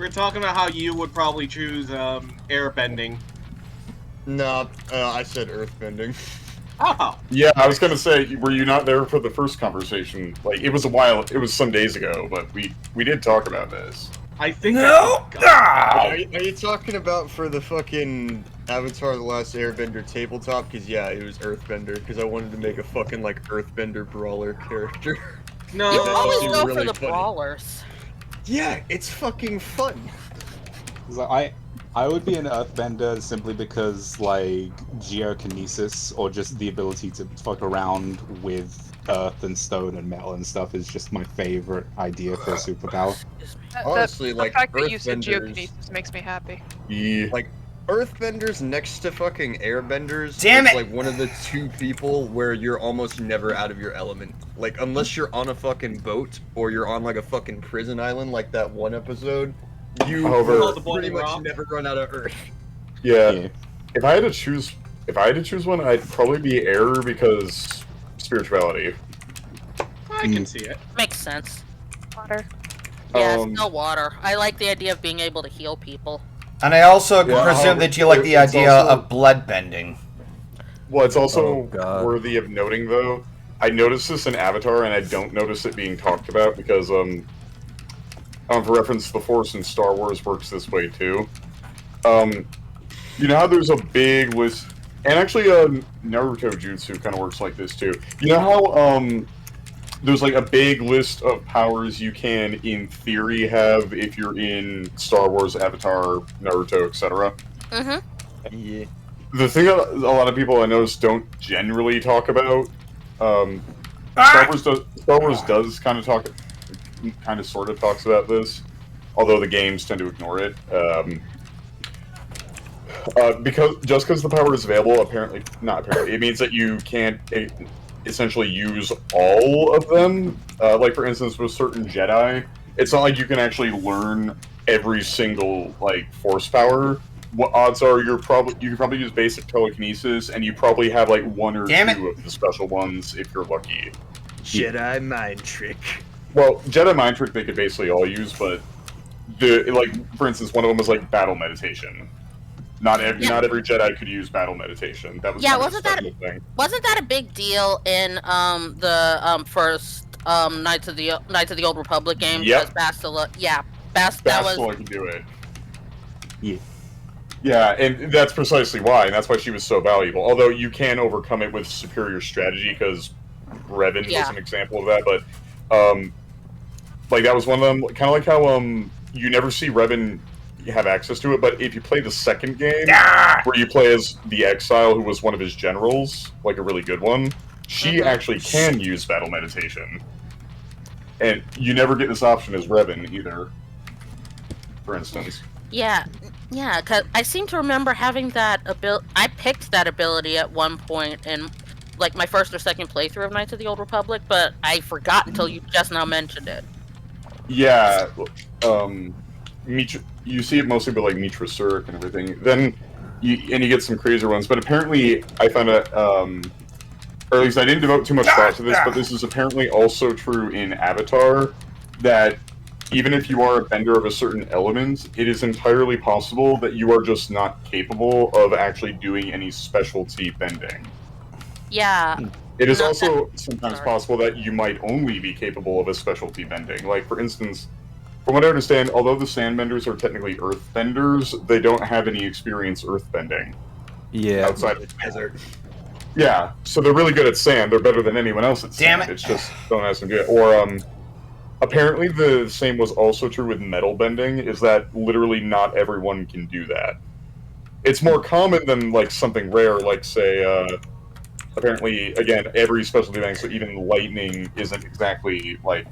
were talking about how you would probably choose airbending. No, I said earthbending. Oh. Yeah, I was gonna say, were you not there for the first conversation? Like, it was a while, it was some days ago, but we did talk about this. I think No! Are you talking about for the fucking Avatar: The Last Airbender tabletop? Because yeah, it was Earthbender. Because I wanted to make a fucking like Earthbender brawler character. No. You always That's go really for the funny. brawlers. Yeah, it's fucking fun. I would be an earthbender simply because, like, geokinesis, or just the ability to fuck around with earth and stone and metal and stuff, is just my favorite idea for a superpower. Honestly, the like, fact that you said Earthbenders- geokinesis makes me happy. Yeah. Like, Earthbenders next to fucking Airbenders Damn is it! like one of the two people where you're almost never out of your element. Like, unless you're on a fucking boat or you're on like a fucking prison island like that one episode, you However- will The pretty Boiling much Rock? never run out of Earth. Yeah. If I had to choose one, I'd probably be air because spirituality. I can see it. Makes sense. Water. Yeah, Um, still water. I like the idea of being able to heal people. And I also Yeah, presume that you like the it's idea also- of blood bending. Well, it's also Oh, God. worthy of noting, though. I noticed this in Avatar, and I don't notice it being talked about because, for reference, the Force in Star Wars works this way too. You know how there's a big list, and actually, Naruto Jutsu kind of works like this too. You know how there's like a big list of powers you can, in theory, have if you're in Star Wars, Avatar, Naruto, etc. Mm-hmm. Yeah. The thing that a lot of people I notice don't generally talk about, Star Wars does kind of sort of talks about this, although the games tend to ignore it. Because the power is available, it means that you can't essentially use all of them. Like for instance, with certain Jedi, it's not like you can actually learn every single like Force power. What odds are you can probably use basic telekinesis, and you probably have like one or two of the special ones if you're lucky. Jedi mind trick. Well, Jedi mind trick they could basically all use, but for instance, one of them was like battle meditation. Not every Jedi could use battle meditation. That was kind of a special thing. Wasn't that a big deal in the first Knights of the Old Republic game? Yep. Bastila, Bastila can do it. Yeah, and that's precisely why, and that's why she was so valuable. Although you can overcome it with superior strategy, because Revan was an example of that. But like that was one of them. Kind of like how you never see Revan have access to it, but if you play the second game, where you play as the Exile, who was one of his generals, like a really good one, she actually can use battle meditation, and you never get this option as Revan either. For instance. Yeah, because I seem to remember having that ability. I picked that ability at one point in, like, my first or second playthrough of Knights of the Old Republic, but I forgot until you just now mentioned it. Yeah, you see it mostly with, like, Mitra Surik and everything. Then, you get some crazier ones, but apparently I found out, or at least I didn't devote too much thought to this, but this is apparently also true in Avatar, that even if you are a bender of a certain element, it is entirely possible that you are just not capable of actually doing any specialty bending. Yeah. It is also sometimes possible that you might only be capable of a specialty bending. Like, for instance, from what I understand, although the sandbenders are technically earthbenders, they don't have any experience earthbending. Yeah. Outside of the desert. Yeah, so they're really good at sand. They're better than anyone else at sand. Damn it. It's just don't have some good. Or, apparently the same was also true with metal bending, is that literally not everyone can do that. It's more common than, like, something rare, like, say, apparently, again, every specialty bending, so even lightning isn't exactly, like,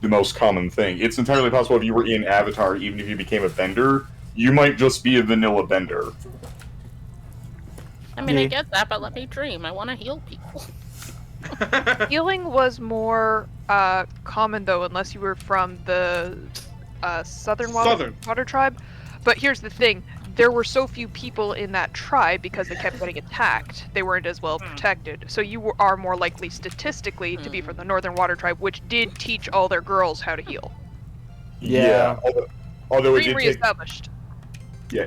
the most common thing. It's entirely possible if you were in Avatar, even if you became a bender, you might just be a vanilla bender. I mean, I get that, but let me dream. I want to heal people. Healing was more common though, unless you were from the Southern Water Tribe. But here's the thing: there were so few people in that tribe because they kept getting attacked. They weren't as well protected. So you are more likely statistically to be from the Northern Water Tribe, which did teach all their girls how to heal. Yeah. Although it Dream did take, reestablished. yeah,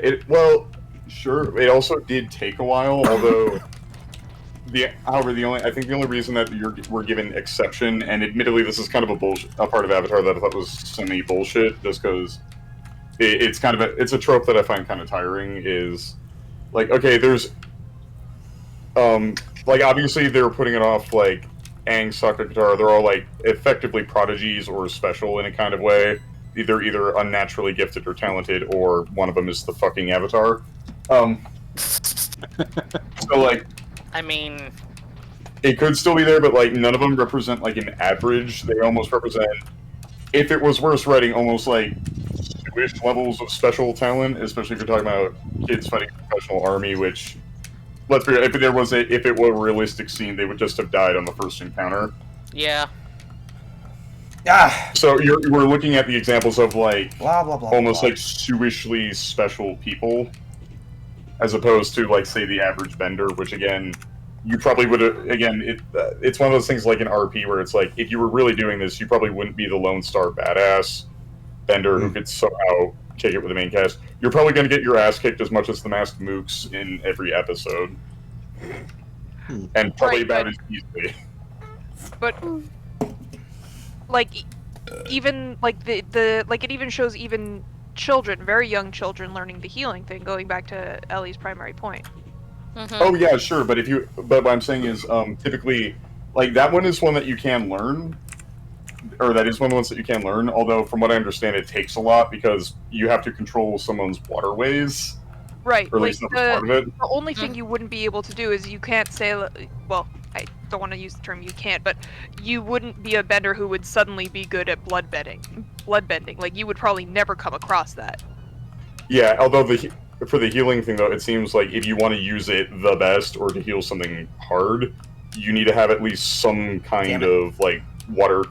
sure. It also did take a while, although however, I think the only reason that we're given exception, and admittedly this is kind of a part of Avatar that I thought was semi-bullshit, just because it's kind of it's a trope that I find kind of tiring, is, like, okay, there's, like, obviously they were putting it off, like, Aang, Sokka, Katara, they're all, like, effectively prodigies or special in a kind of way. They're either unnaturally gifted or talented, or one of them is the fucking Avatar. So, like... I mean... It could still be there, but, like, none of them represent, like, an average. They almost represent, if it was worse writing, almost, like, Jewish levels of special talent, especially if you're talking about kids fighting a professional army, which... Let's be real, if it were a realistic scene, they would just have died on the first encounter. Yeah. Ah, So we're looking at the examples of, like, blah blah blah. almost blah. like Jewishly special people, as opposed to, like, say, the average bender, which, again, you probably would have, again, it's one of those things like an RP where it's like, if you were really doing this, you probably wouldn't be the Lone Star badass bender who could somehow kick it with the main cast. You're probably going to get your ass kicked as much as the masked mooks in every episode. And probably about as easily. But like even like the like it even shows even children, very young children, learning the healing thing, going back to Ellie's primary point. Mm-hmm. Oh yeah, sure, but what I'm saying is, typically, like, that one is one that you can learn, or that is one of the ones that you can learn, although from what I understand it takes a lot, because you have to control someone's waterways. Right, Or at like least that was part of it. the only thing you wouldn't be able to do is you can't say, well, I don't want to use the term you can't, but you wouldn't be a bender who would suddenly be good at bloodbending. Like, you would probably never come across that. Yeah, although for the healing thing, though, it seems like if you want to use it the best, or to heal something hard, you need to have at least some kind of, like, water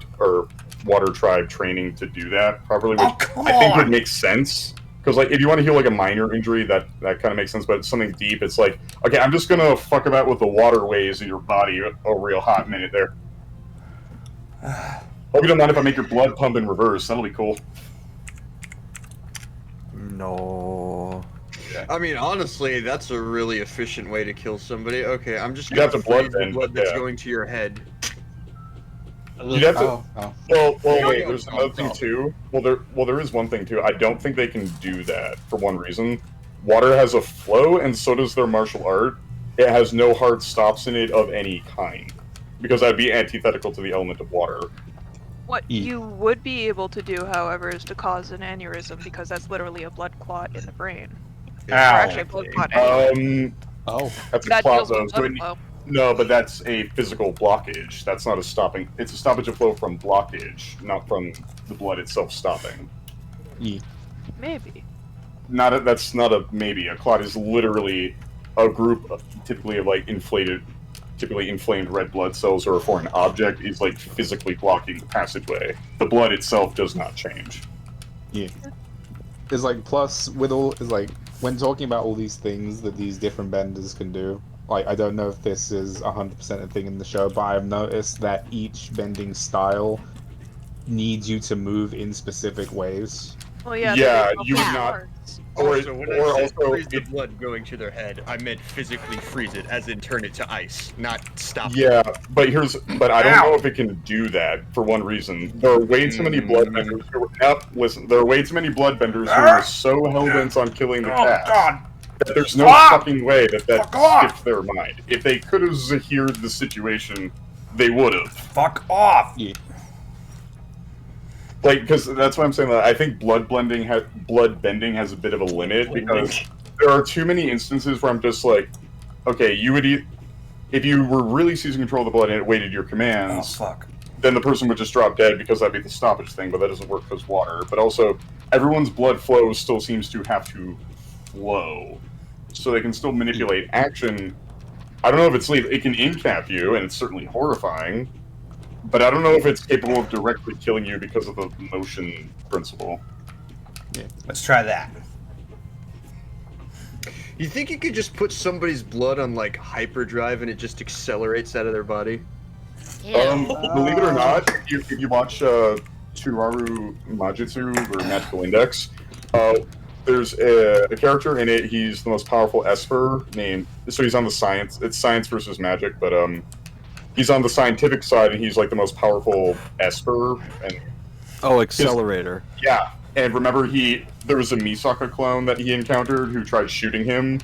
tribe training to do that properly, which I think would make sense. Because, like, if you want to heal, like, a minor injury, that kind of makes sense, but something deep, it's like, okay, I'm just gonna fuck about with the waterways in your body a real hot minute there. Hope you don't mind if I make your blood pump in reverse, that'll be cool. No. Yeah. I mean, honestly, that's a really efficient way to kill somebody. Okay, I'm just You gonna have to blood freeze the bend, blood but that's yeah. going to your head. You'd have to... Oh. Well, No, wait, no, there's no, another thing, no. too. Well, there is one thing, too. I don't think they can do that, for one reason. Water has a flow, and so does their martial art. It has no hard stops in it of any kind. Because that'd be antithetical to the element of water. What you would be able to do, however, is to cause an aneurysm, because that's literally a blood clot in the brain. Or actually a blood clot anyway. Oh. That's a That clot, deals though. with So blood flow. no, but that's a physical blockage. That's not a stopping. It's a stoppage of flow from blockage, not from the blood itself stopping. Maybe. That's not a maybe. A clot is literally a group, typically of, like, typically inflamed red blood cells, or a foreign object is, like, physically blocking the passageway. The blood itself does not change. Yeah. It's like, plus, it's like, when talking about all these things that these different benders can do, like, I don't know if this is 100% a thing in the show, but I've noticed that each bending style needs you to move in specific ways. Well, yeah. Yeah, they you would have not- parts. Also, when I or said also freeze the blood going to their head, I meant physically freeze it, as in turn it to ice, not stop it. Yeah, but I don't know if it can do that for one reason. There are way too many bloodbenders who there are way too many bloodbenders who are so hell-bent on killing the cast that there's no fucking way that skipped their mind. If they could have Zahired the situation, they would have. Fuck off! Yeah. Like, because that's what I'm saying. That I think blood bending has a bit of a limit, because there are too many instances where I'm just like, okay, you would if you were really seizing control of the blood and it waited your commands, then the person would just drop dead, because that'd be the stoppage thing. But that doesn't work because water. But also, everyone's blood flow still seems to have to flow, so they can still manipulate action. I don't know if it's lethal. It can incap you, and it's certainly horrifying. But I don't know if it's capable of directly killing you because of the motion principle. Yeah. Let's try that. You think you could just put somebody's blood on, like, hyperdrive and it just accelerates out of their body? Believe it or not, if you watch Turaru Majutsu or Magical Index, There's a character in it. He's the most powerful Esper named. So he's on the science. It's science versus magic, but he's on the scientific side, and he's like the most powerful Esper. And Oh, Accelerator. yeah, and remember there was a Misaka clone that he encountered who tried shooting him,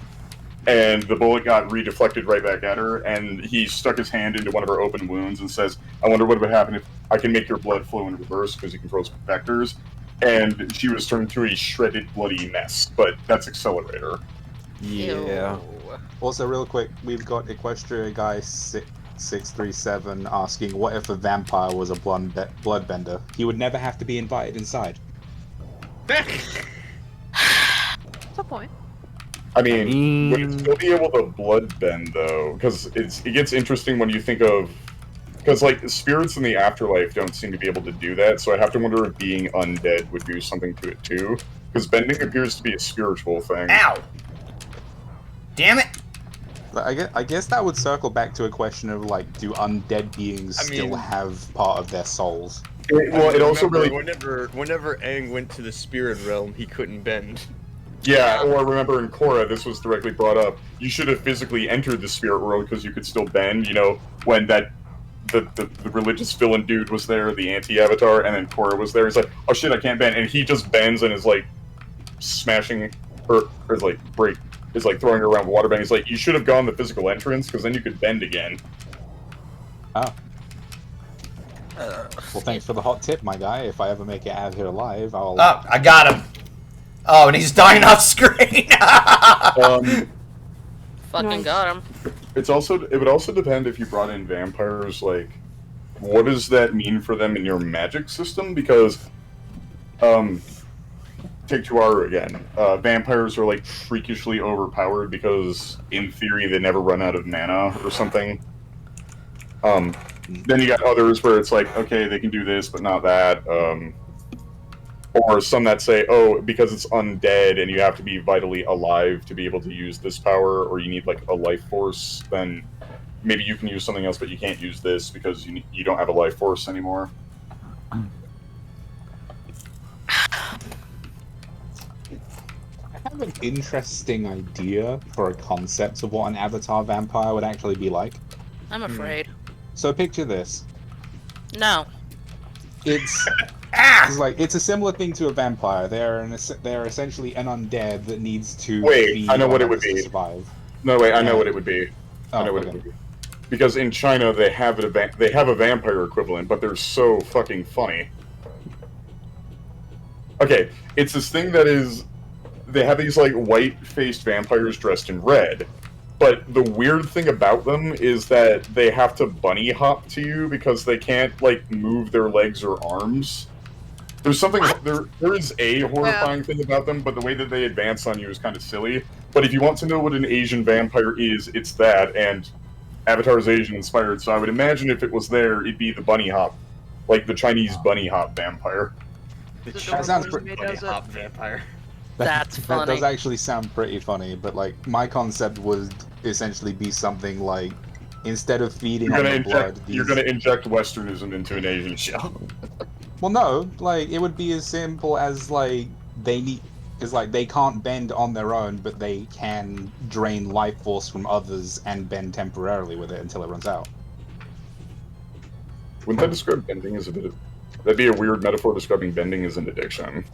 and the bullet got redeflected right back at her, and he stuck his hand into one of her open wounds and says, "I wonder what would happen if I can make your blood flow in reverse because he controls vectors." And she was turned into a shredded, bloody mess. But that's Accelerator. Yeah. Also, real quick, we've got Equestria Guy 637 asking, what if a vampire was a bloodbender? He would never have to be invited inside. That's a point. I mean, would it still be able to bloodbend, though? Because it gets interesting when you think of... Because, like, spirits in the afterlife don't seem to be able to do that, so I have to wonder if being undead would do something to it, too. Because bending appears to be a spiritual thing. Ow! Damn it! I guess that would circle back to a question of, like, do undead beings still have part of their souls? It also really... Whenever Aang went to the spirit realm, he couldn't bend. Yeah, or remember in Korra, this was directly brought up. You should have physically entered the spirit world because you could still bend, you know, when that... The religious villain dude was there, the anti-avatar, and then Korra was there. He's like, oh shit, I can't bend. And he just bends and is like smashing her, or is like throwing her around with waterbend. He's like, you should have gone the physical entrance because then you could bend again. Oh. Well, thanks for the hot tip, my guy. If I ever make it out here alive, I'll... Oh, I got him! Oh, and he's dying off screen! Fucking got him. It would also depend if you brought in vampires, like, what does that mean for them in your magic system? Because, take Tuaru again. Vampires are, like, freakishly overpowered because, in theory, they never run out of mana or something. Then you got others where it's like, okay, they can do this, but not that. Or some that say, oh, because it's undead and you have to be vitally alive to be able to use this power, or you need, like, a life force, then maybe you can use something else, but you can't use this because you don't have a life force anymore. I have an interesting idea for a concept of what an avatar vampire would actually be like. I'm afraid. So picture this. No. It's a similar thing to a vampire. They're essentially an undead that needs to Wait, I know what it would be. To survive. No, wait, I know what it would be. I know what it would be. Because in China they have a vampire equivalent, but they're so fucking funny. Okay, it's this thing that is, they have these like white-faced vampires dressed in red. But the weird thing about them is that they have to bunny hop to you because they can't like move their legs or arms. There's something there is a horrifying thing about them, but the way that they advance on you is kind of silly. But if you want to know what an Asian vampire is, it's that, and Avatar is Asian inspired, so I would imagine if it was there, it'd be the bunny hop, like the Chinese bunny hop vampire. That sounds pretty Bunny hop vampire. That's funny. That does actually sound pretty funny, but like my concept would essentially be something like, instead of feeding on the blood, you're gonna inject Westernism into an Asian show. Well, no, like it would be as simple as like they can't bend on their own, but they can drain life force from others and bend temporarily with it until it runs out. Wouldn't that describe bending as that'd be a weird metaphor describing bending as an addiction.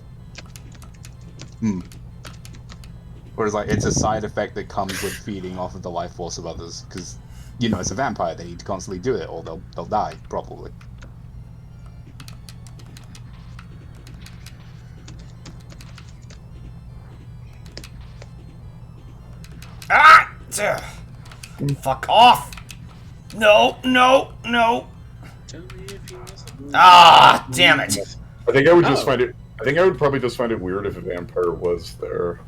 Whereas like it's a side effect that comes with feeding off of the life force of others, because you know it's a vampire, they need to constantly do it or they'll die probably. Ah! Fuck off! No! Ah! Damn it! I think I would just find it. I think I would probably just find it weird if a vampire was there.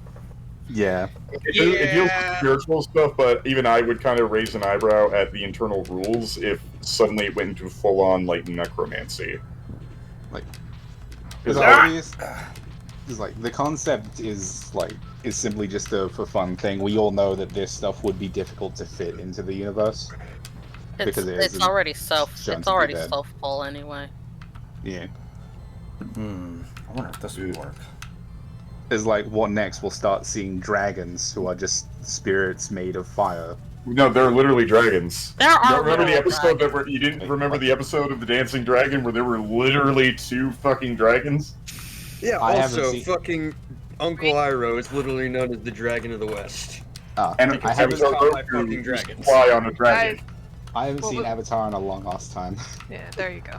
Yeah. It deals with spiritual stuff, but even I would kind of raise an eyebrow at the internal rules if suddenly it went into full-on like necromancy. Like, it's obvious. It's like the concept is simply just a for fun thing. We all know that this stuff would be difficult to fit into the universe because it's already self-full anyway. Yeah. I wonder if this would work. is like, what next? We'll start seeing dragons who are just spirits made of fire. No, they're literally dragons. There are You don't remember the literal episode dragons. that you didn't remember the episode of the Dancing Dragon where there were literally 2 fucking dragons? Yeah, I haven't also, seen- fucking Uncle Iroh is literally known as the Dragon of the West. And Because I he haven't was caught by Roku fucking used to dragons. fly on a dragon. I haven't What seen was- Avatar in a long ass time. Yeah, there you go.